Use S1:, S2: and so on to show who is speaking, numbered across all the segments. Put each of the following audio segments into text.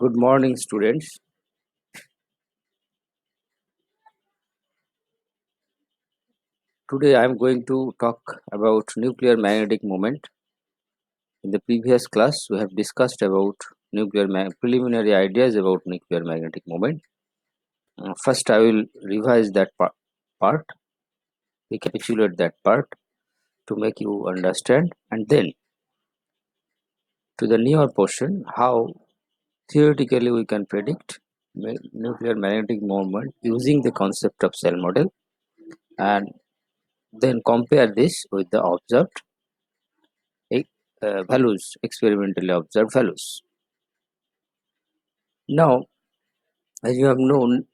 S1: Good morning, students. Today I am going to talk about nuclear magnetic moment. In the previous class, we have discussed about preliminary ideas about nuclear magnetic moment. First, I will revise that part, recapitulate that part to make you understand, and then to the newer portion, how theoretically we can predict nuclear magnetic moment using the concept of cell model, and then compare this with the observed values, experimentally observed values. Now, as you have known,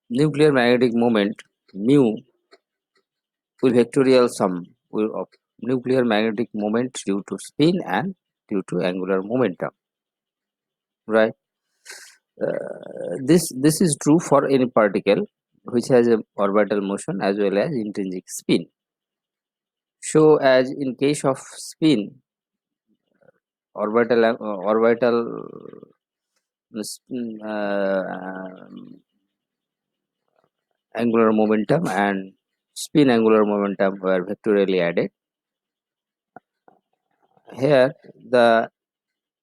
S1: nuclear magnetic moment mu will vectorial sum of nuclear magnetic moment due to spin and due to angular momentum, right? This is true for any particle which has a orbital motion as well as intrinsic spin. So, as in case of spin, orbital angular momentum and spin angular momentum were vectorially added. Here, the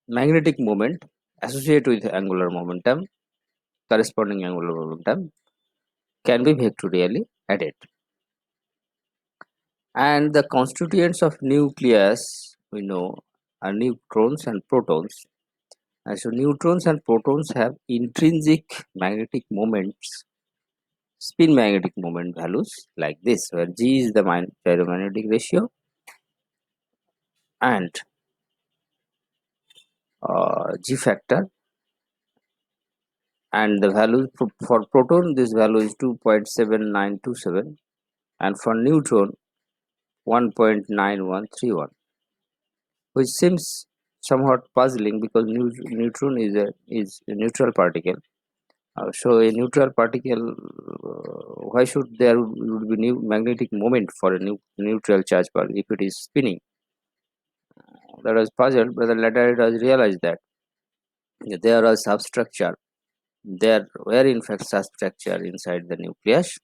S1: magnetic moment associated with angular momentum, corresponding angular momentum, can be vectorially added. And the constituents of nucleus, we know, are neutrons and protons. And so neutrons and protons have intrinsic magnetic moments, spin magnetic moment values like this, where G is the ferromagnetic ratio and G factor, and the value for proton, this value is 2.7927, and for neutron 1.9131, which seems somewhat puzzling because neutron is a neutral particle. So a neutral particle, why should there would be new magnetic moment for a neutral charge particle if it is spinning? That was puzzled, but later it was realized that there was substructure. There were in fact substructure inside the nucleus,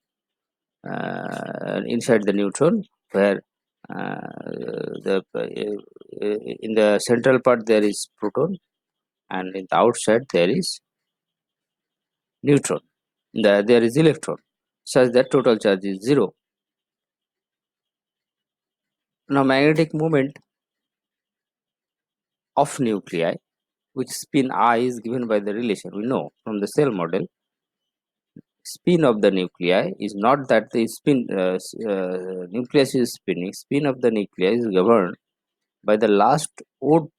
S1: inside the neutron, where in the central part there is proton, and in the outside there is neutron. There is electron, such that total charge is 0. Now, magnetic moment of nuclei, which spin I is given by the relation we know from the cell model. Spin of the nuclei is not that the nucleus is spinning. Spin of the nuclei is governed by the last odd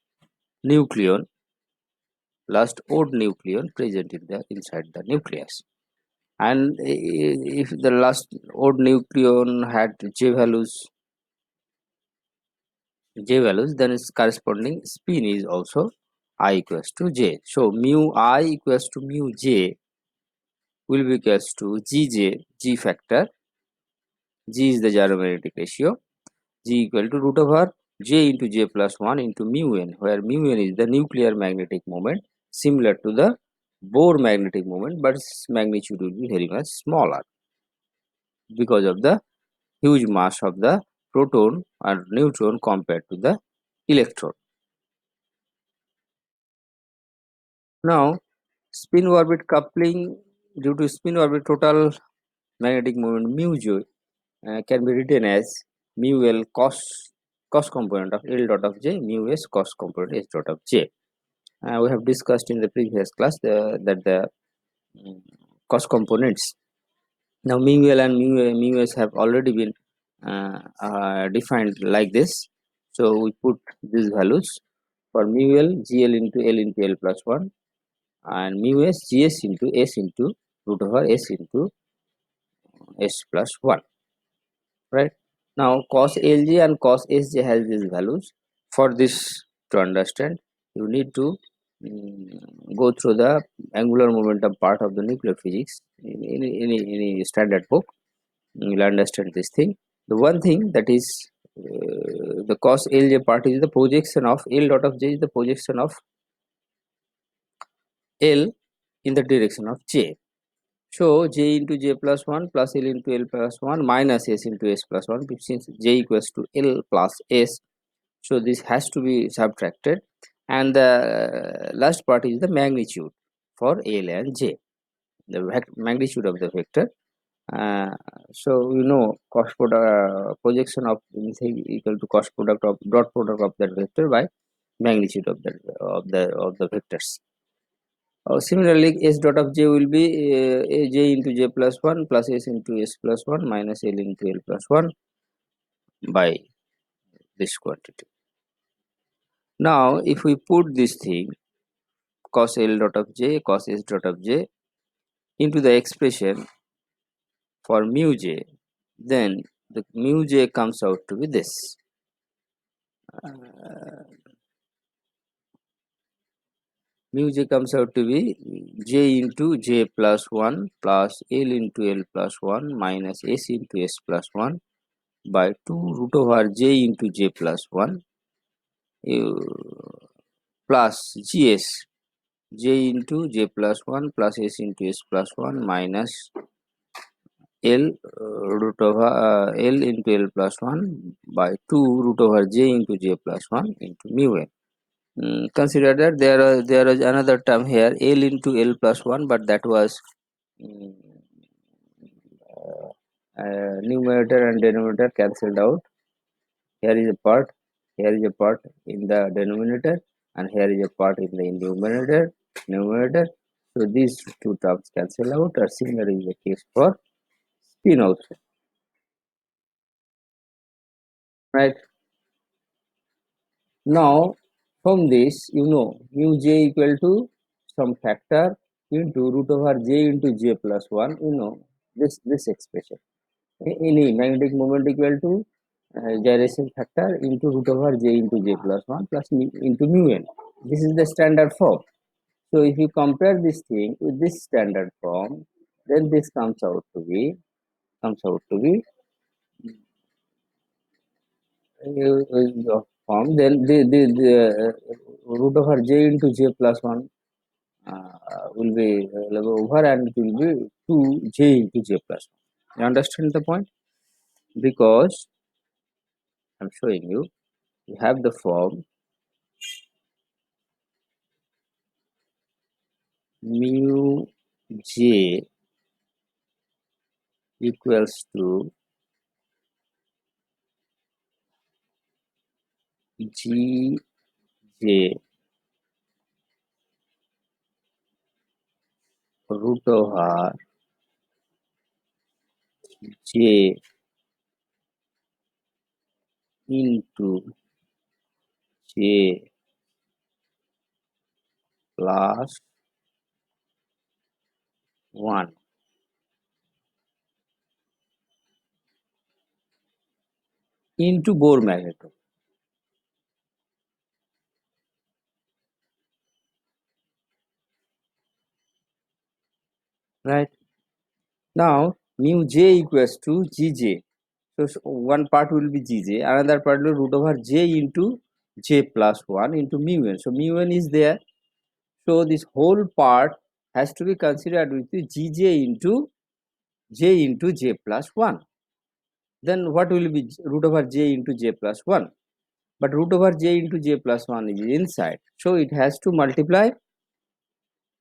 S1: nucleon present inside the nucleus. And if the last odd nucleon had j values, then its corresponding spin is also I equals to j. So mu I equals to mu j will be equals to G factor. G is the gyromagnetic ratio. G equal to root over j into j plus 1 into mu n, where mu n is the nuclear magnetic moment, similar to the Bohr magnetic moment, but its magnitude will be very much smaller because of the huge mass of the proton or neutron compared to the electron. Now, spin orbit coupling, due to spin orbit total magnetic moment mu j can be written as mu L cos component of L dot of j, mu S cos component S dot of j. We have discussed in the previous class that the cos components, now mu L and mu S have already been defined like this. So we put these values for mu L, GL into L plus 1, and mu S, GS into S into root over S into S plus 1, right? Now cos Lj and cos Sj has these values. For this to understand, you need to go through the angular momentum part of the nuclear physics in any standard book. You will understand this thing. The one thing that is the cos Lj part is the projection of L dot of j is the projection of L in the direction of J. So J into J plus 1 plus L into L plus 1 minus S into S plus 1, since J equals to L plus S, so this has to be subtracted, and the last part is the magnitude for L and J, the magnitude of the vector. uh, so cross product projection of anything equal to cross product of dot product of that vector by magnitude of the vectors. Similarly, S dot of J will be J into J plus 1 plus S into S plus 1 minus L into L plus 1 by this quantity. Now if we put this thing cos L dot of J cos S dot of J into the expression for mu J, then the mu J comes out to be this. Mu J comes out to be J into J plus 1 plus L into L plus 1 minus S into S plus 1 by 2 root over J into J plus 1 plus GS J into J plus 1 plus S into S plus 1 minus L root over L into L plus 1 by 2 root over J into J plus 1 into mu n. Consider that there is another term here, L into L plus 1, but that was numerator and denominator cancelled out. Here is a part, here is a part in the denominator, and here is a part in the numerator. So these two terms cancel out, or similar is the case for spin also, right? Now from this, mu J equal to some factor into root over J into J plus 1, this expression. Any magnetic moment equal to gyration factor into root over J into J plus 1 plus into mu n. This is the standard form. So if you compare this thing with this standard form, then this comes out to be form. Then the root over J into J plus 1 will be over, and it will be 2J into J plus 1. You understand the point? Because I'm showing you have the form mu J equals to G J root over J into J plus 1 into Bohr magnitude, right? Now mu J equals to Gj. So one part will be Gj, another part will be root over J into J plus 1 into mu n. So mu n is there. So this whole part has to be considered with the Gj into J plus 1. Then what will be root over J into J plus 1? But root over J into J plus 1 is inside. So it has to multiply.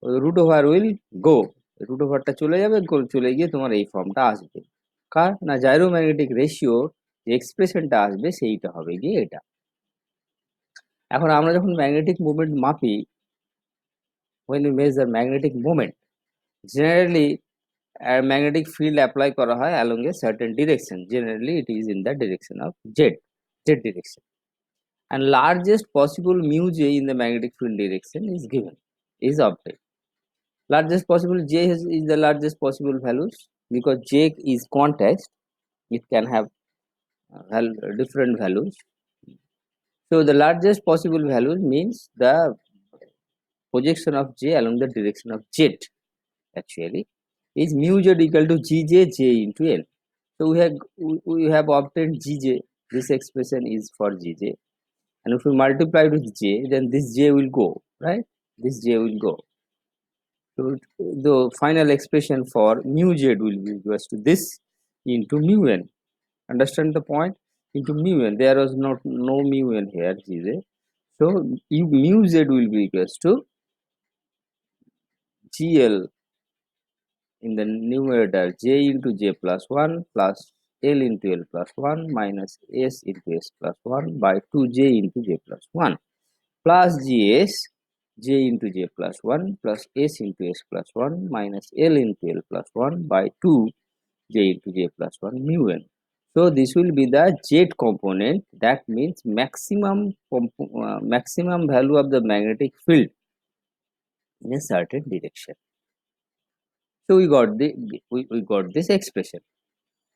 S1: Root over will go. Root over টা চলে যাবে, চলে গিয়ে তোমার এই ফর্মটা আসবে। কার না জাইরোম্যাগনেটিক রেশিও যে এক্সপ্রেশনটা আসবে সেইটা হবে গিয়ে এটা। এখন আমরা যখন ম্যাগনেটিক মুভমেন্ট মাপি, when we measure magnetic moment, generally a magnetic field apply করা হয় along a certain direction. Generally it is in the direction of z direction, and largest possible mu j in the magnetic field direction is given, is obtained. Largest possible j is the largest possible values, because j is quantized, it can have different values. So the largest possible values means the projection of j along the direction of z actually is mu z equal to gj j into l. So we have obtained gj. This expression is for gj, and if we multiply with j, then this j will go, right? This j will go. So the final expression for mu z will be equals to this into mu n. Understand the point? Into mu n. There was not no mu n here, Gz. So mu z will be equals to GL in the numerator j into j plus 1 plus L into L plus 1 minus S into S plus 1 by 2j into j plus 1 plus Gs j into j plus 1 plus S into S plus 1 minus L into L plus 1 by 2 j into j plus 1 mu n. So this will be the z component, that means maximum value of the magnetic field in a certain direction. So we got this expression.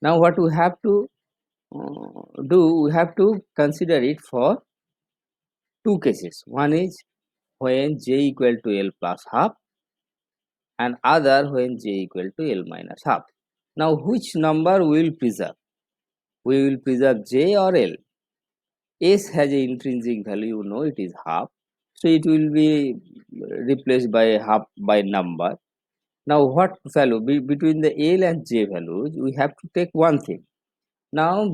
S1: Now what we have to do, we have to consider it for two cases. One is when j equal to L plus half, and other when j equal to L minus half. Now which number we will preserve? We will preserve j or L. S has a intrinsic value, you know, it is half, so it will be replaced by half by number. Now what value between the L and j values, we have to take one thing. Now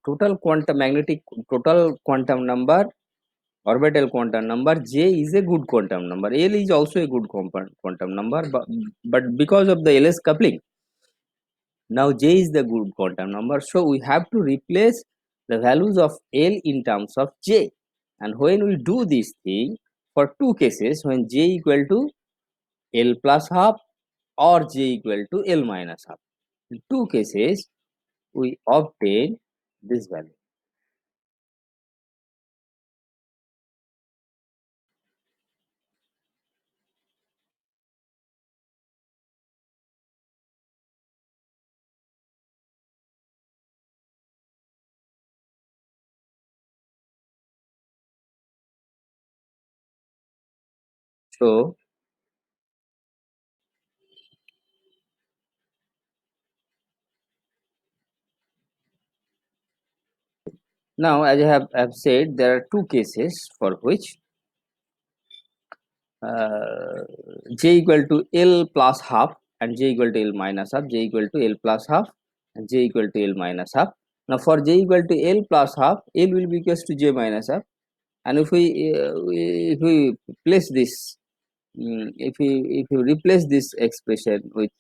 S1: total quantum number, orbital quantum number, j is a good quantum number, L is also a good quantum number, but because of the LS coupling, now j is the good quantum number, so we have to replace the values of L in terms of j. And when we do this thing for two cases, when j equal to L plus half or j equal to L minus half, in two cases we obtain this value. So now, as I have said, there are two cases for which uh, j equal to L plus half and j equal to L minus half, j equal to L plus half and j equal to L minus half. Now, for j equal to L plus half, L will be equals to j minus half, and if we place this, if you replace this expression with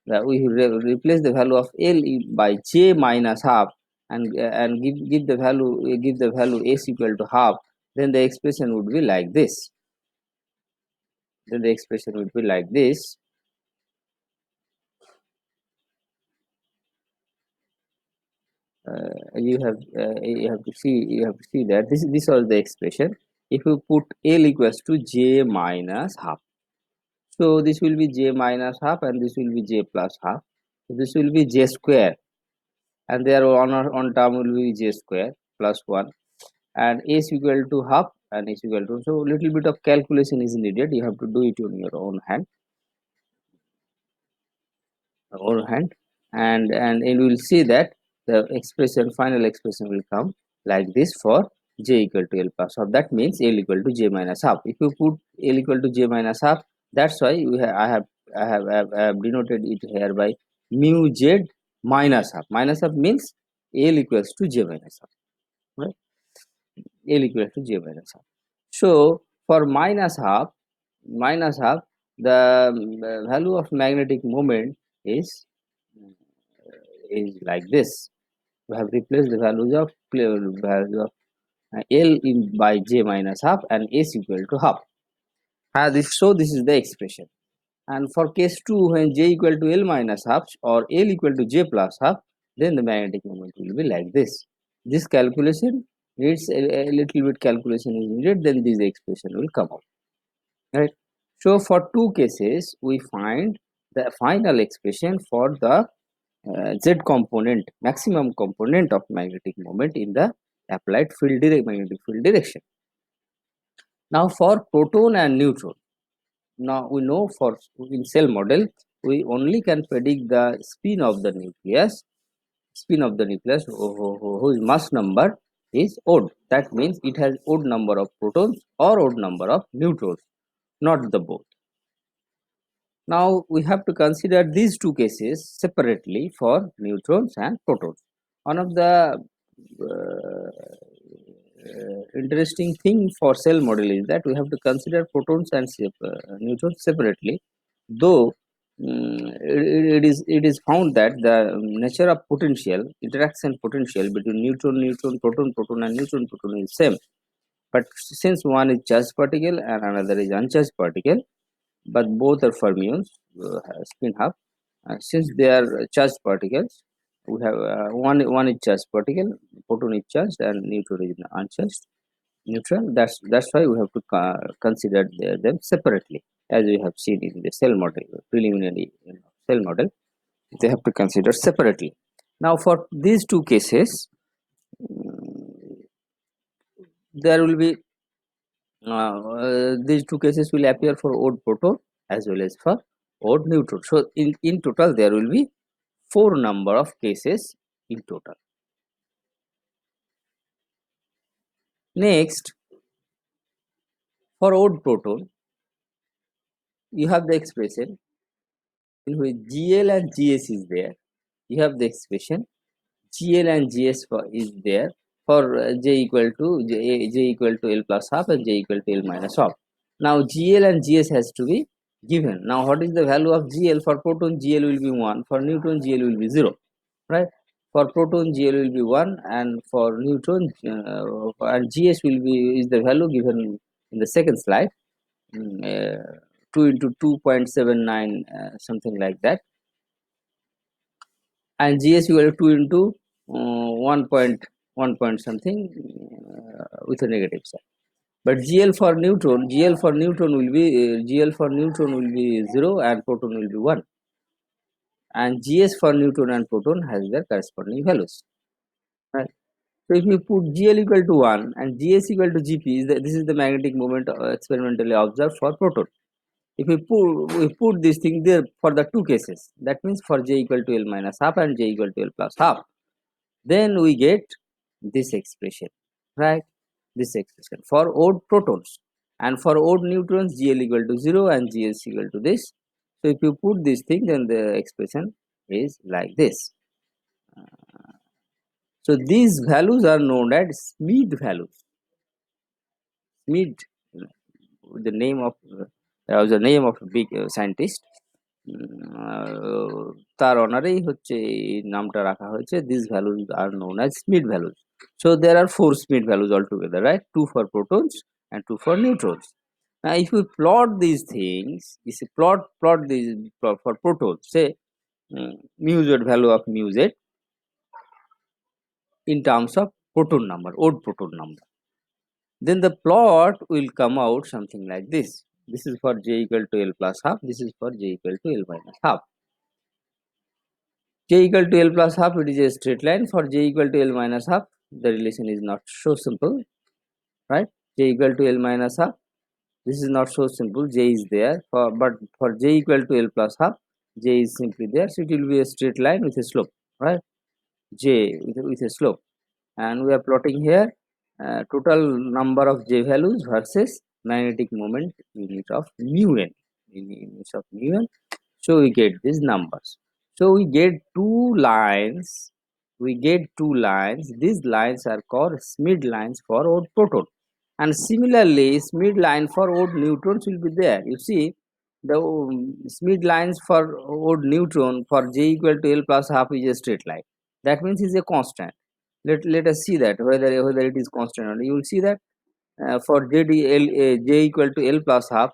S1: we replace the value of L by j minus half, and give the value s equal to half, then the expression would be like this. Then the expression would be like this. You have to see that this was the expression. If you put L equals to j minus half, so this will be j minus half and this will be j plus half. So this will be j square, and there on term will be j square plus 1, and s equal to half and s equal to, so little bit of calculation is needed, you have to do it on your own hand, and you will see that the final expression will come like this for j equal to L plus half. That means L equal to j minus half. If you put L equal to j minus half, that's why I have denoted it here by mu z minus half. Minus half means L equals to j minus half, right? L equals to j minus half. So for minus half, the value of magnetic moment is like this. We have replaced the value of L in by j minus half and S equal to half. So this is the expression. And for case 2, when j equal to L minus half or L equal to j plus half, then the magnetic moment will be like this. This calculation needs a little bit calculation is needed, then this expression will come out, right? So for two cases, we find the final expression for the z component, maximum component of magnetic moment in the applied magnetic field direction. Now for proton and neutron, now we know for in cell model we only can predict the spin of the nucleus whose mass number is odd. That means it has odd number of protons or odd number of neutrons, not the both. Now we have to consider these two cases separately for neutrons and protons. One of the interesting thing for cell model is that we have to consider protons and neutrons separately, though it is found that the nature of potential interaction potential between neutron proton and neutron proton is same, but since one is charged particle and another is uncharged particle, but both are fermions, spin half. Since they are charged particles, we have one is charged particle, proton is charged, and neutron is uncharged neutral. That's why we have to consider them separately, as we have seen in the cell model, preliminary cell model. They have to consider separately. Now, for these two cases, there will be these two cases will appear for odd proton as well as for odd neutron. So in total there will be 4 number of cases in total. Next, for odd proton, you have the expression in which GL and GS is there. You have the expression GL and GS is there for J equal to J equal to L plus half and J equal to L minus half. Now GL and GS has to be given. Now what is the value of GL? For proton GL will be 1, for neutron GL will be 0, right? For proton GL will be 1 and for neutron and GS will be is the value given in the second slide, 2 into 2.79 something like that, and GS equal to 2 into 1 point something with a negative sign. But GL for neutron will be GL for neutron will be 0 and proton will be 1, and GS for neutron and proton has their corresponding values, right? So if you put GL equal to 1 and GS equal to GP, this is the magnetic moment experimentally observed for proton. If we put this thing there for the two cases, that means for J equal to L minus half and J equal to L plus half, then we get this expression, right? This expression for odd protons, and for odd neutrons GL equal to 0 and GS equal to this. So if you put this thing, then the expression is like this. So these values are known as Schmidt values. Schmidt, the name of the name of a big scientist, তার অনারেই হচ্ছে এই নামটা রাখা হয়েছে. These values are known as Schmidt values. So there are 4 Schmidt values altogether, right? 2 for protons and 2 for neutrons. Now if we plot these things, if you plot these for protons, say mu z value of mu z in terms of proton number, odd proton number, then the plot will come out something like this. This is for J equal to L plus half, this is for J equal to L minus half. J equal to L plus half, it is a straight line. For J equal to L minus half, the relation is not so simple, right? J equal to L minus half, this is not so simple. J is there, but for J equal to L plus half, J is simply there, so it will be a straight line with a slope, right? J with a slope, and we are plotting here total number of J values versus magnetic moment unit of mu n, in units of mu n. So we get these numbers. So we get two lines. These lines are called Schmidt lines for odd proton, and similarly Schmidt line for odd neutrons will be there. You see the Schmidt lines for odd neutron for J equal to L plus half is a straight line. That means is a constant. Let us see that whether it is constant or not. You will see that for J equal to L plus half,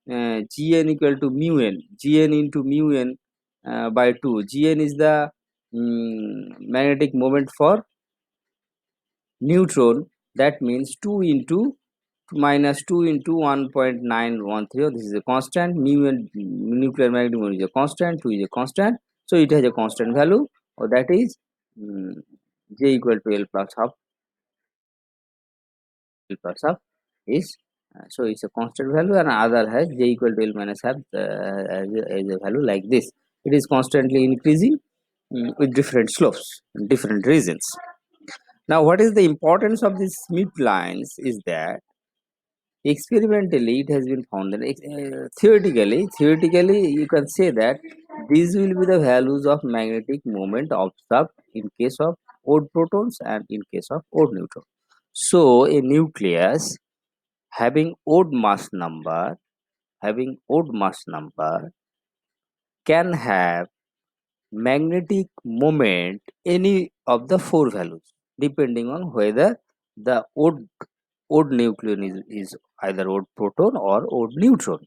S1: Gn equal to mu n, Gn into mu n by 2. Gn is the magnetic moment for neutron. That means 2 into minus 2 into 1.913. This is a constant. Mu n nuclear magnetic moment is a constant. 2 is a constant. So it has a constant value, or that is J equal to L plus half. L plus half is so it's a constant value, and other has J equal to L minus half as a value like this. It is constantly increasing with different slopes in different regions. Now what is the importance of these Schmidt lines is that Experimentally, it has been found that theoretically, you can say that these will be the values of magnetic moment observed in case of odd protons and in case of odd neutrons. So, a nucleus having odd mass number can have magnetic moment any of the four values depending on whether the odd nucleon is either odd proton or odd neutron.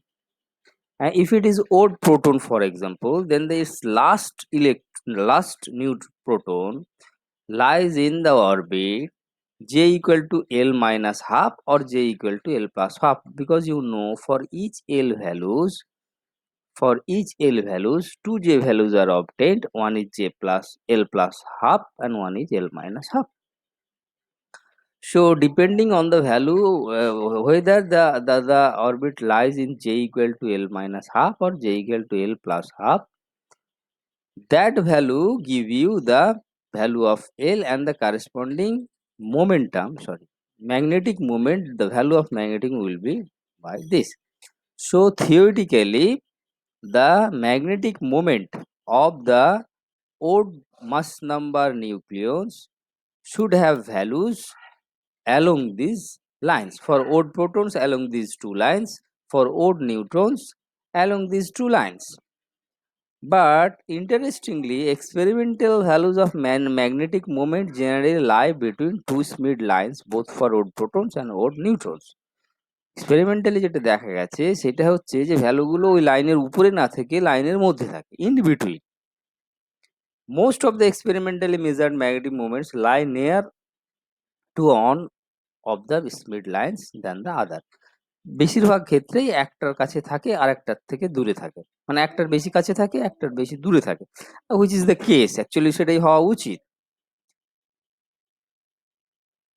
S1: And if it is odd proton, for example, then this last proton lies in the orbit j equal to L minus half or j equal to L plus half, because you know for each L values, two j values are obtained. One is j plus L plus half and one is L minus half. So depending on the value, whether the orbit lies in j equal to L minus half or j equal to L plus half, that value give you the value of L and the corresponding magnetic moment, the value of magnetic will be by this. So theoretically, the magnetic moment of the odd mass number nucleons should have values along these lines. For odd protons, along these two lines. For odd neutrons, along these two lines. But interestingly, experimental values of magnetic moment generally lie between two Schmidt lines, both for odd protons and odd neutrons. Experimentally যেটা দেখা গেছে সেটা হচ্ছে যে ভ্যালুগুলো ওই লাইনের উপরে না থেকে লাইনের মধ্যে থাকে, in between. Most of the experimentally measured magnetic moments lie near to one of the Schmidt lines than the other. বেশিরভাগ ক্ষেত্রেই একটার কাছে থাকে আর একটার থেকে দূরে থাকে, মানে একটার বেশি কাছে থাকে একটার বেশি দূরে থাকে, which is the case, actually সেটাই হওয়া উচিত।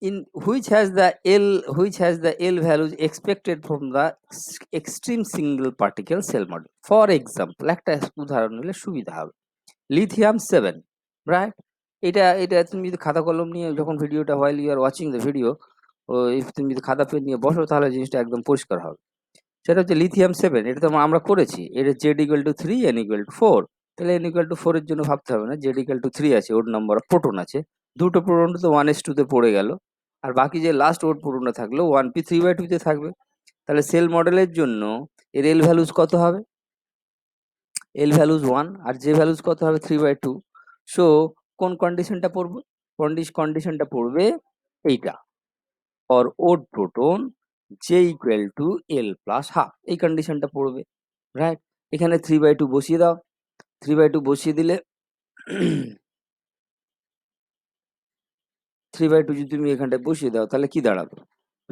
S1: In which has the L values expected from the extreme single particle cell model. For example, একটা উদাহরণ নিলে সুবিধা হবে, লিথিয়াম 7, রাইট? এটা তুমি যদি খাতা কলম নিয়ে যখন ভিডিওটা while you are watching the video, তুমি যদি খাতা পেন নিয়ে বসো তাহলে জিনিসটা একদম পরিষ্কার হবে। সেটা হচ্ছে লিথিয়াম 7, এটা তো আমরা করেছি, এটা z equal to 3, n equal to 4। তাহলে n equal to 4 এর জন্য ভাবতে হবে না, z equal to 3 আছে, ওর নাম্বার অফ প্রোটন আছে, দুটো প্রোটন তো 1s2 তে পড়ে গেল, আর বাকি যে লাস্ট ওর প্রোটনটা থাকলো 1p 3/2 তে থাকবে। তাহলে সেল মডেলের জন্য এর এল ভ্যালুস কত হবে? এল ভ্যালুস 1 আর জে ভ্যালুস কত হবে? 3/2। সো কোন কন্ডিশনটা পড়বে? কন্ডিশনটা পড়বে এইটা, for odd proton j equal to L plus half, এই কন্ডিশনটা পড়বে, রাইট? এখানে 3/2 বসিয়ে দাও, 3/2 বসিয়ে দিলে 3/2 যদি তুমি এখানটায় বসিয়ে দাও তাহলে কি দাঁড়াবে?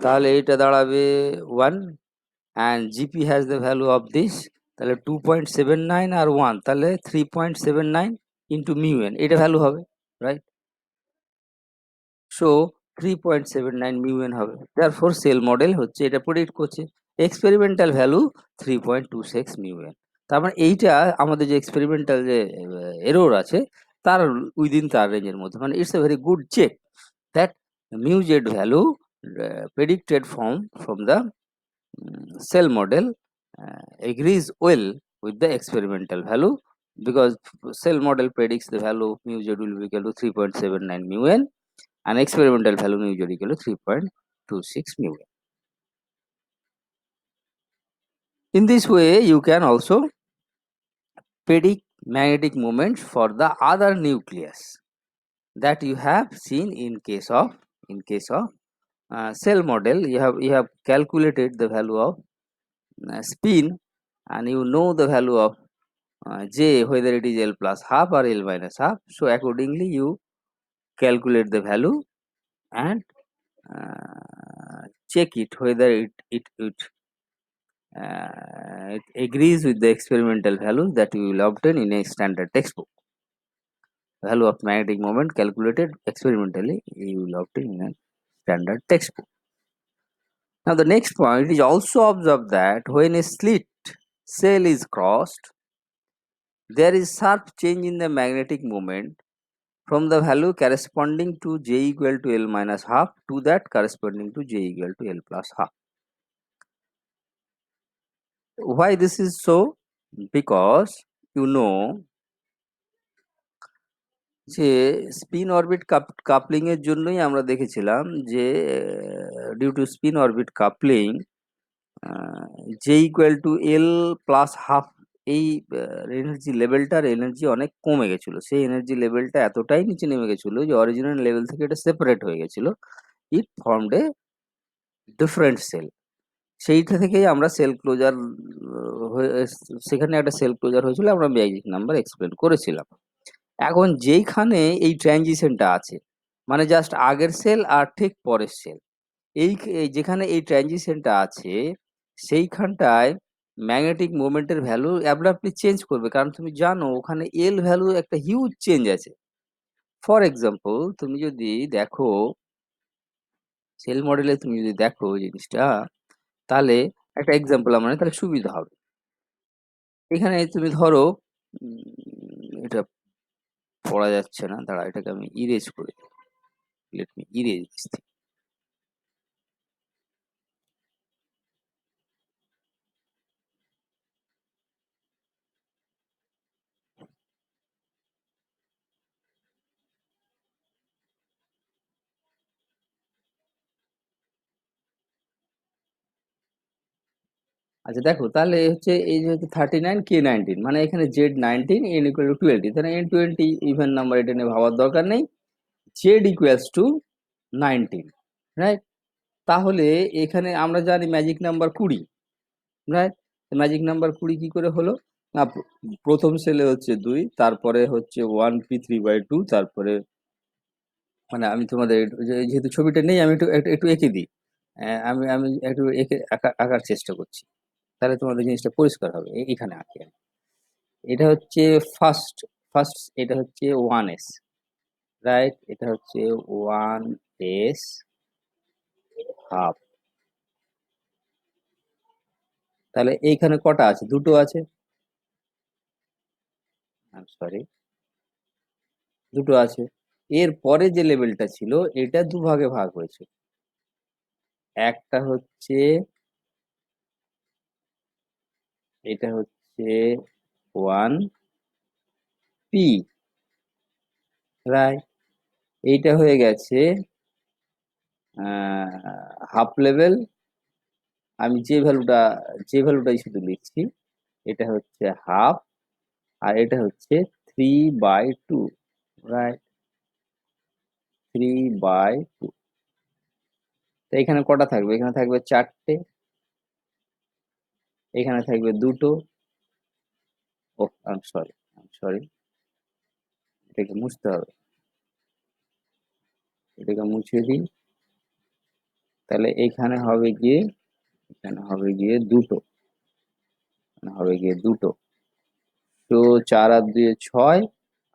S1: তাহলে এটা দাঁড়াবে 1 and GP has the value of this, তাহলে 2.79 আর 1, তাহলে 3.79 into mu n, এটা ভ্যালু হবে, রাইট? সো 3.79 mu n হবে। therefore সেল মডেল হচ্ছে এটা প্রেডিক্ট করছে, এক্সপেরিমেন্টাল ভ্যালু 3.26 mu n। তার মানে এইটা আমাদের যে এক্সপেরিমেন্টাল যে এরর আছে তার উইদিন তার রেঞ্জের মধ্যে, মানে it's a very good check that mu z value predicted from the cell model agrees well with the experimental value, because cell model predicts the value of mu z will be equal to 3.79 mu n and experimental value mu z equal to 3.26 mu n. In this way you can also predict magnetic moments for the other nucleus that you have seen in case of cell model. You have calculated the value of spin and you know the value of j, whether it is L plus half or L minus half. So accordingly you calculate the value and check it whether it agrees with the experimental value that you will obtain in a standard textbook. Value of magnetic moment calculated experimentally you will obtain in a standard textbook. Now the next point, it is also observed that when a slit cell is crossed, there is sharp change in the magnetic moment from the value corresponding to j equal to L minus half to that corresponding to j equal to L plus half. why this is so? Because you know যে spin orbit coupling এর জন্যই আমরা দেখেছিলাম যে due to spin orbit coupling J equal to L plus half এই energy লেভেলটার energy অনেক কমে গেছিল। সেই এনার্জি লেভেলটা এতটাই নিচে নেমে গেছিল যে অরিজিনাল লেভেল থেকে এটা সেপারেট হয়ে গেছিল। ইট ফর্মড এ ডিফারেন্ট সেল। সেইটা থেকেই আমরা সেল ক্লোজার হয়ে সেখানে একটা সেল ক্লোজার হয়েছিল, আমরা ম্যাজিক নাম্বার এক্সপ্লেন করেছিলাম। এখন যেইখানে এই ট্রানজিশনটা আছে, মানে জাস্ট আগের সেল আর ঠিক পরের সেল, এই যেখানে এই ট্রানজিশনটা আছে সেইখানটায় ম্যাগনেটিক মোমেন্টের ভ্যালু অ্যাবরাপ্টলি চেঞ্জ করবে, কারণ তুমি জানো ওখানে এল ভ্যালু একটা হিউজ চেঞ্জ আছে। ফর এক্সাম্পল তুমি যদি দেখো সেল মডেলে, তুমি যদি দেখো জিনিসটা, তাহলে একটা এক্সাম্পল আমার তাহলে সুবিধা হবে। এখানে তুমি ধরো এটা পড়া যাচ্ছে না, দাঁড়া এটাকে আমি ইরেজ করে দিই। Let me erase this thing. আচ্ছা দেখো, তাহলে হচ্ছে এই যে হচ্ছে 39 K19, মানে এখানে Z19 N ইকুয়াল টু 20, তাহলে N20 ইভেন নাম্বার, এটা নিয়ে ভাবার দরকার নেই। Z equals to 19, right? তাহলে এখানে আমরা জানি magic number 20, right? Magic number 20 কি করে হলো? না, প্রথম সেলে হচ্ছে 2, তারপরে হচ্ছে 1p3/2, তারপরে মানে আমি তোমাদের যেহেতু ছবিটা নেই আমি একটু একটু একটু এঁকে দিই। আমি আমি একটু এঁকে আঁকার চেষ্টা করছি, তাহলে তোমাদের জিনিসটা পরিষ্কার হবে। এখানে আঁকি আমি। এটা হচ্ছে ফার্স্ট ফার্স্ট এটা হচ্ছে 1s, রাইট? এটা হচ্ছে 1s হাফ। তাহলে এইখানে কটা আছে? দুটো আছে, সরি, দুটো আছে। এর পরে যে লেভেলটা ছিল এটা দুভাগে ভাগ হয়েছে। একটা হচ্ছে, এটা হচ্ছে 1p, রাইট? এইটা হয়ে গেছে হাফ লেভেল। আমি যে ভ্যালুটাই শুধু লিখছি, এটা হচ্ছে হাফ, আর এটা হচ্ছে 3/2, রাইট? 3/2। তো এখানে কটা থাকবে? এখানে থাকবে 4টে, এখানে থাকবে দুটো। ও আই সরি, সরি, এটাকে মুছতে হবে, এটাকে মুছে দিই। তাহলে এখানে হবে গিয়ে দুটো, হবে গিয়ে দুটো। তো 4 আর 2 6,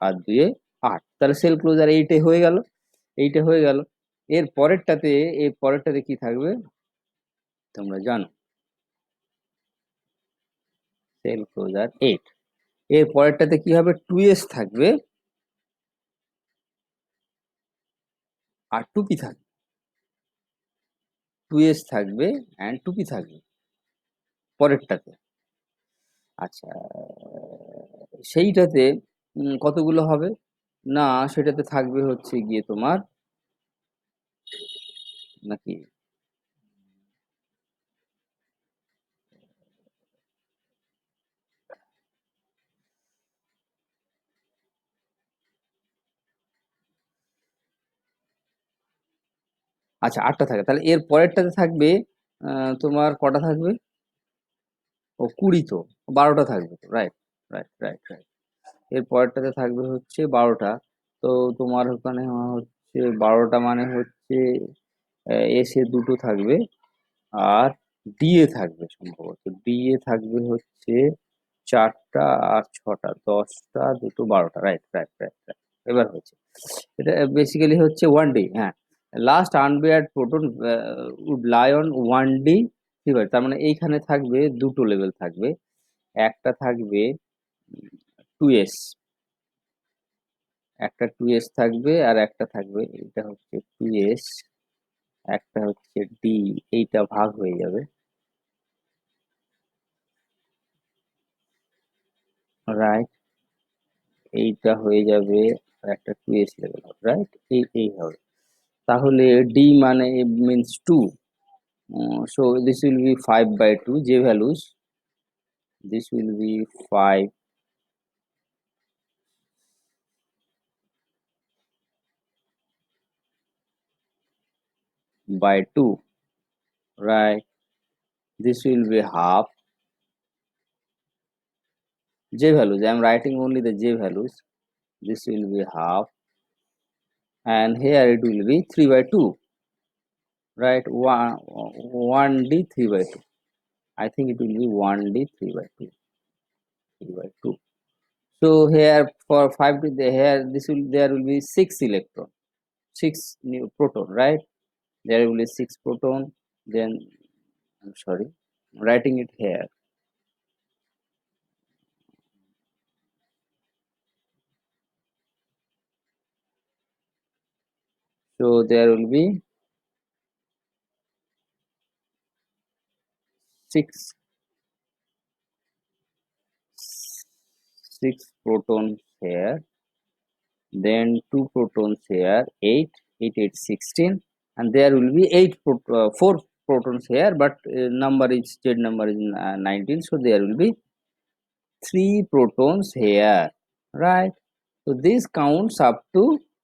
S1: আর 2 8, তাহলে সেল ক্লোজার এইটাই হয়ে গেল, এইটা হয়ে গেল। এর পরেরটাতে কি থাকবে তোমরা জানো? Shell closure 8। এর পরেরটাতে কি হবে? 2s থাকবে আর 2p থাকবে, 2s থাকবে অ্যান্ড 2p থাকবে পরেরটাতে। আচ্ছা, সেইটাতে কতগুলো হবে? না, সেটাতে থাকবে হচ্ছে গিয়ে তোমার, নাকি আচ্ছা 8টা থাকে, তাহলে এর পরেরটাতে থাকবে তোমার কটা থাকবে? ও 20, তো 12টা থাকবে, রাইট, রাইট, রাইট, রাইট। এর পরেরটাতে থাকবে হচ্ছে 12টা। তো তোমার ওখানে হচ্ছে 12টা, মানে হচ্ছে এসে দুটো থাকবে, আর ডিএ থাকবে সম্ভবত, ডিএ থাকবে হচ্ছে 4টা আর 6টা, 10টা, দুটো, 12টা, রাইট, রাইট, রাইট, রাইট। এবার হচ্ছে এটা বেসিক্যালি হচ্ছে 1D, হ্যাঁ। Last unpaired proton would lie on 1D ফিভার, তার মানে এইখানে থাকবে দুটো লেভেল থাকবে। একটা থাকবে 2s, একটা 2s থাকবে, আর একটা থাকবে, এটা হচ্ছে 2s, একটা হচ্ছে ডি, এইটা ভাগ হয়ে যাবে। রাইট, এইটা হয়ে যাবে আর একটা 2s লেভেল হবে, রাইট, এই হবে। তাহলে ডি মানে means 2, so this will be 5 by 2 j values, this will be 5 by 2, right, this will be half. J values, I am writing only the j values, this will be half, and here it will be 3 by 2, right, 1d 3 by 2, I think it will be 1d 3 by 2, 3 by 2. So here for 5 to the here this will there will be 6 electron, 6 new proton, right, there will be 6 proton, then I'm sorry, I'm writing it here. So there will be 6 protons here, then 2 protons here, 8, 8, 8, 16, and there will be 4 protons here, but number is Z number is 19, so there will be 3 protons here, right? So this counts up to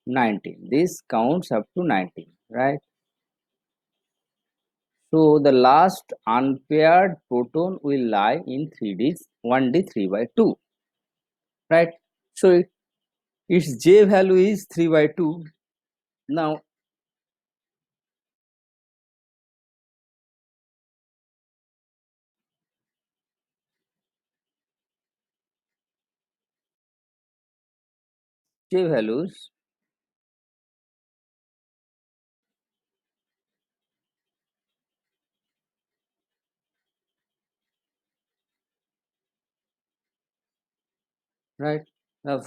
S1: 19. This counts up to 19, right? So the last unpaired proton will lie in 3D 1D 3 by 2, right? So its J value is 3 by 2. Now J values, right,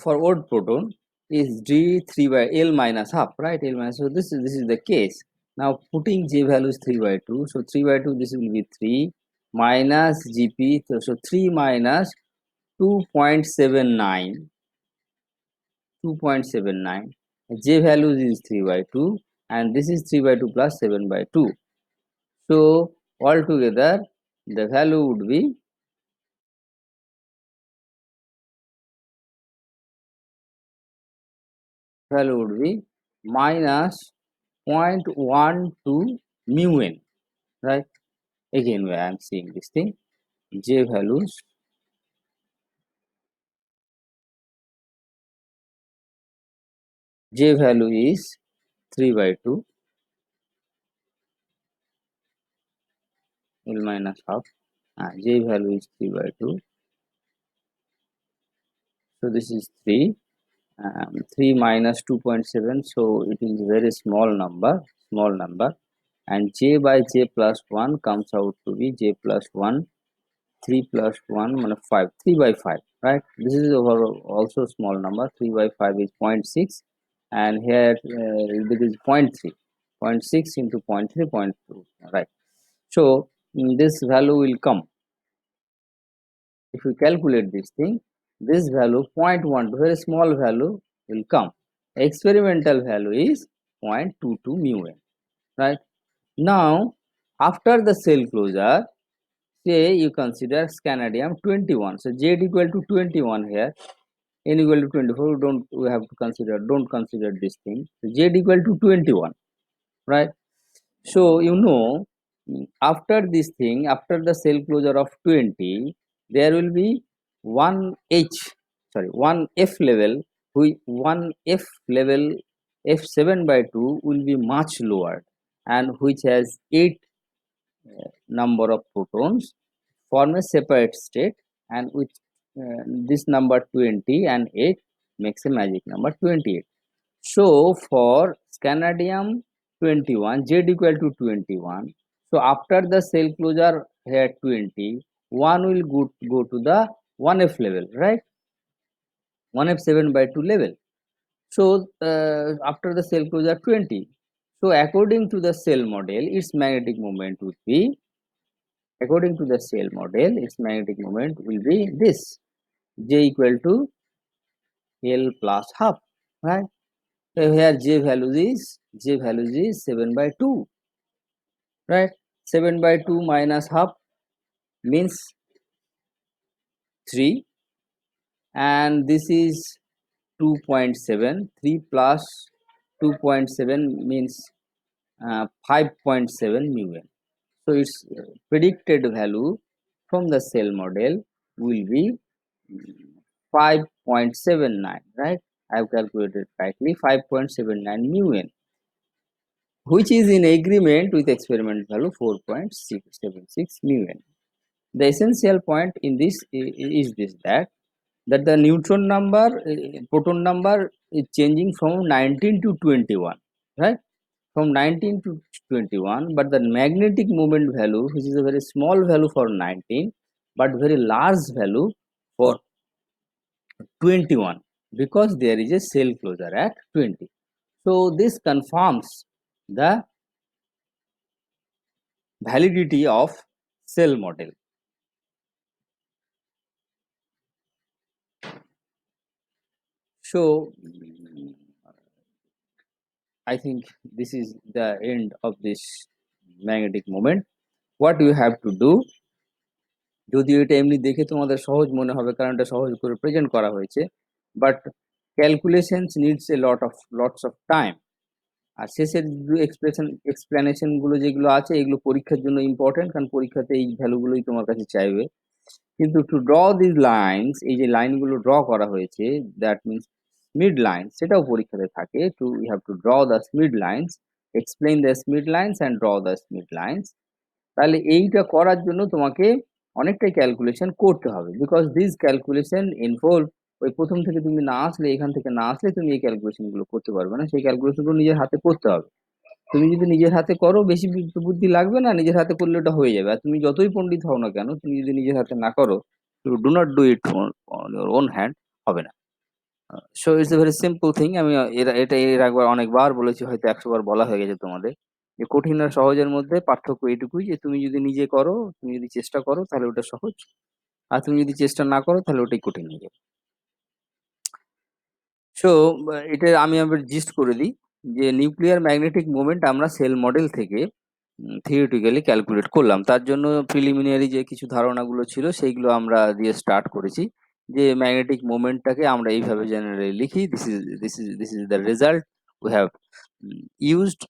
S1: for odd proton is d 3 by L minus half, right, L minus. So this is the case. Now putting J values 3 by 2, so 3 by 2 this will be 3 minus Gp, so 3 minus 2.79, 2.79, J values is 3 by 2, and this is 3 by 2 plus 7 by 2. So altogether the value would be minus 0.12 mu n, right. Again I am seeing this thing, J values, J value is 3 by 2 L minus half, J value is 3 by 2, so this is 3, 3 minus 2.7, so it is very small number, and J by J plus 1 comes out to be J plus 1, 3 plus 1 minus 5, 3 by 5, right, this is also small number, 3 by 5 is 0.6, and here it is 0.3, 0.6 into 0.3, 0.2, right. So this value will come, if we calculate this thing, this value 0.1, very small value will come, experimental value is 0.22 mu n, right. Now after the cell closure, say you consider scanadium 21, so Z equal to 21 here, n equal to 24, we have to consider, don't consider this thing, so Z equal to 21, right. So you know, after this thing, after the cell closure of 20, there will be one H, sorry, one F level, one F level, F7 by 2 will be much lower, and which has 8 number of protons, form a separate state, and with this number 20 and 8 makes a magic number 28. So for scanadium 21, Z equal to 21. So after the cell closure here 20, one will go to the 1F level, right? 1F7 by 2 level. So after the cell closure 20. So according to the cell model, its magnetic moment would be, according to the cell model, its magnetic moment will be this. J equal to L plus half, right? So here J values is 7 by 2, right? 7 by 2 minus half means 3, and this is 2.7. 3 plus 2.7 means 5.7 mu n. So its predicted value from the cell model will be 5.79, right? I have calculated rightly, 5.79 mu n, which is in agreement with experiment value 4.676 mu n. The essential point in this is this, that the neutron number, proton number is changing from 19 to 21, right? From 19 to 21, but the magnetic moment value, which is a very small value for 19 but very large value for 21, because there is a cell closure at 20. So this confirms the validity of cell model. So I think this is the end of this magnetic moment. What you have to do, যদিও এটা এমনি দেখে তোমাদের সহজ মনে হবে কারণ এটা সহজ করে প্রেজেন্ট করা হয়েছে, but calculations needs a lots of time. আর শেষের এক্সপ্লেনেশন গুলো যেগুলো আছে এগুলো পরীক্ষার জন্য ইম্পর্টেন্ট, কারণ পরীক্ষাতে এই ভ্যালুগুলোই তোমার কাছে চাইবে। কিন্তু টু ড্র দিস লাইনস, এই যে লাইনগুলো ড্র করা হয়েছে, দ্যাট মিনস মিড লাইন, সেটাও পরীক্ষাতে থাকে। To you have to draw the mid lines, explain the mid lines and draw the mid lines. তাহলে এইটা করার জন্য তোমাকে অনেকটাই ক্যালকুলেশন করতে হবে, বিকজ দিস ক্যালকুলেশন ইনভলভ, ওই প্রথম থেকে তুমি না আসলে, এখান থেকে না আসলে তুমি এই ক্যালকুলেশন গুলো করতে পারবে না। সেই ক্যালকুলেশন গুলো নিজের হাতে করতে হবে। তুমি যদি নিজের হাতে করো, বেশি বুদ্ধি লাগবে না, নিজের হাতে করলে ওটা হয়ে যাবে। আর তুমি যতই পণ্ডিত হও না কেন, তুমি যদি নিজের হাতে না করো, you do not do it on your own hand, হবে না। So it's a very simple thing. আমি এটা এর একবার অনেকবার বলেছি, হয়তো 100 বার বলা হয়ে গেছে তোমাদের, যে কঠিন আর সহজের মধ্যে পার্থক্য এইটুকুই, যে তুমি যদি নিজে করো, তুমি যদি চেষ্টা করো তাহলে ওটা সহজ, আর তুমি যদি চেষ্টা না করো তাহলে ওটাই কঠিন হয়ে যাবে। সো এটা আমি আবার জিস্ট করে দিই, যে নিউক্লিয়ার ম্যাগনেটিক মোমেন্ট আমরা সেল মডেল থেকে থিওরিটিক্যালি ক্যালকুলেট করলাম। তার জন্য প্রিলিমিনারি যে কিছু ধারণাগুলো ছিল সেইগুলো আমরা দিয়ে স্টার্ট করেছি, যে ম্যাগনেটিক মোমেন্টটাকে আমরা এইভাবে জেনারেলি লিখি, this is the result we have used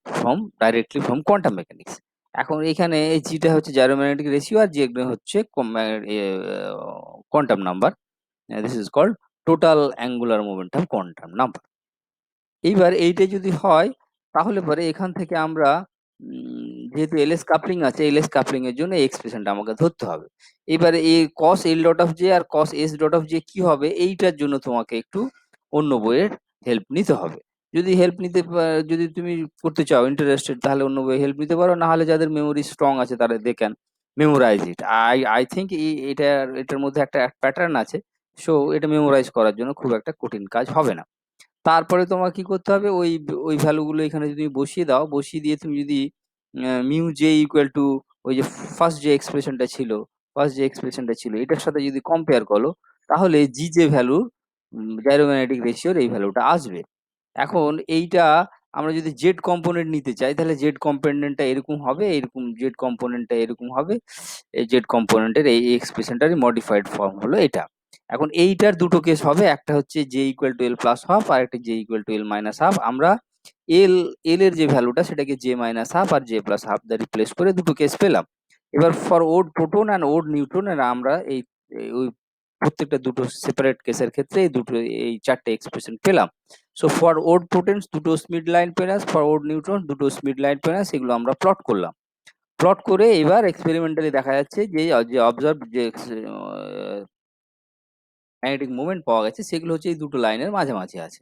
S1: directly from quantum mechanics. এখন এখানে এই জিটা হচ্ছে জাইরোম্যাগনেটিক রেশিও, আর জি হচ্ছে quantum number. This is called total angular momentum quantum number. এইবার এইটা যদি হয়, তাহলে পরে এখান থেকে আমরা যেহেতু এলএস কাপলিং আছে, এলএস কাপলিং এর জন্য এই এক্সপ্রেশনটা আমাকে ধরতে হবে। এবারে এই cos l dot of J আর cos s dot of J কি হবে, এইটার জন্য তোমাকে একটু অন্য বইয়ের হেল্প নিতে হবে। যদি হেল্প নিতে যদি তুমি করতে চাও, ইন্টারেস্টেড, তাহলে অন্য বইয়ে হেল্প নিতে পারো। না হলে যাদের মেমোরি স্ট্রং আছে তারা they can memorize it. I think এটার মধ্যে একটা প্যাটার্ন আছে। সো এটা মেমোরাইজ করার জন্য খুব একটা কঠিন কাজ হবে না। তারপরে তোমার কি করতে হবে, ওই ভ্যালুগুলো এখানে যদি বসিয়ে দাও, বসিয়ে দিয়ে তুমি যদি মিউ জে ইকুয়াল টু ওই যে ফার্স্ট যে এক্সপ্রেশনটা ছিল এটার সাথে যদি কম্পেয়ার করো, তাহলে জি যে ভ্যালু জাইরোম্যাগনেটিক রেশিওর এই ভ্যালুটা আসবে। এখন এইটা আমরা যদি জেড কম্পোনেন্ট নিতে চাই, তাহলে জেড কম্পোনেন্টটা এরকম হবে, এরকম জেড কম্পোনেন্টটা এরকম হবে। এই জেড কম্পোনেন্টের এই এক্সপ্রেশনটারই মডিফাইড ফর্ম হলো এটা। এখন এইটার দুটো কেস হবে, একটা হচ্ছে J equal to L plus half, আর একটা J equal to L minus half. আমরা এল এর যে ভ্যালুটা সেটাকে জে মাইনাস হাফ আর জে প্লাস হাফ দিয়ে রিপ্লেস করে দুটো কেস পেলাম। এবার for odd proton and odd neutron আমরা ওই প্রত্যেকটা দুটো সেপারেট কেসের ক্ষেত্রে এই চারটে এক্সপ্রেশন পেলাম। সো ফর ওড প্রোটনস দুটো স্মিড লাইন পেনাস, ফর ওড নিউট্রন দুটো স্মিড লাইন পেনাস, এগুলো আমরা প্লট করলাম। প্লট করে এবার এক্সপেরিমেন্টালি দেখা যাচ্ছে যে অবজার্ভ যে ম্যাগনেটিক মোমেন্ট পাওয়া গেছে সেগুলো হচ্ছে এই দুটো লাইনের মাঝামাঝি আছে।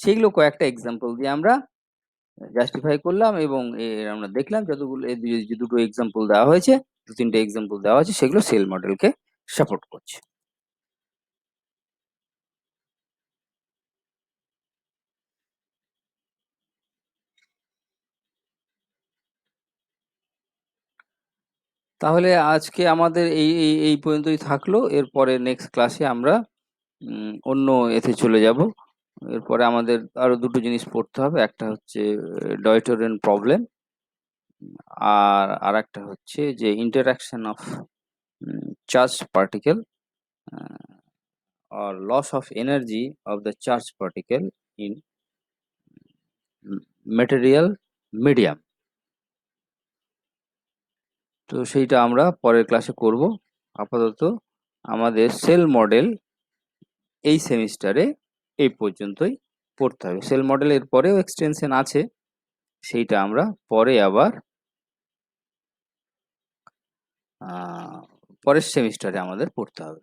S1: সেগুলো কয়েকটা এক্সাম্পল দিয়ে আমরা জাস্টিফাই করলাম, এবং আমরা দেখলাম যতগুলো যে দুটো এক্সাম্পল দেওয়া হয়েছে, দু তিনটে এক্সাম্পল দেওয়া হয়েছে, সেগুলো সেল মডেলকে সাপোর্ট করছে। তাহলে আজকে আমাদের এই পর্যন্তই থাকলো। এরপরে নেক্সট ক্লাসে আমরা অন্য এতে চলে যাব। এরপরে আমাদের আরো দুটো জিনিস পড়তে হবে, একটা হচ্ছে ডয়টরিয়ান প্রবলেম, আর আরেকটা হচ্ছে যে interaction of charge particle or loss of energy of the charge particle in material medium। তো সেইটা আমরা পরের ক্লাসে করব। আপাতত আমাদের সেল মডেল এই সেমিস্টারে এই পর্যন্তই পড়তে হবে। সেল মডেলের পরেও এক্সটেনশন আছে, সেইটা আমরা পরে আবার পরের সেমিস্টারে আমাদের পড়তে হবে।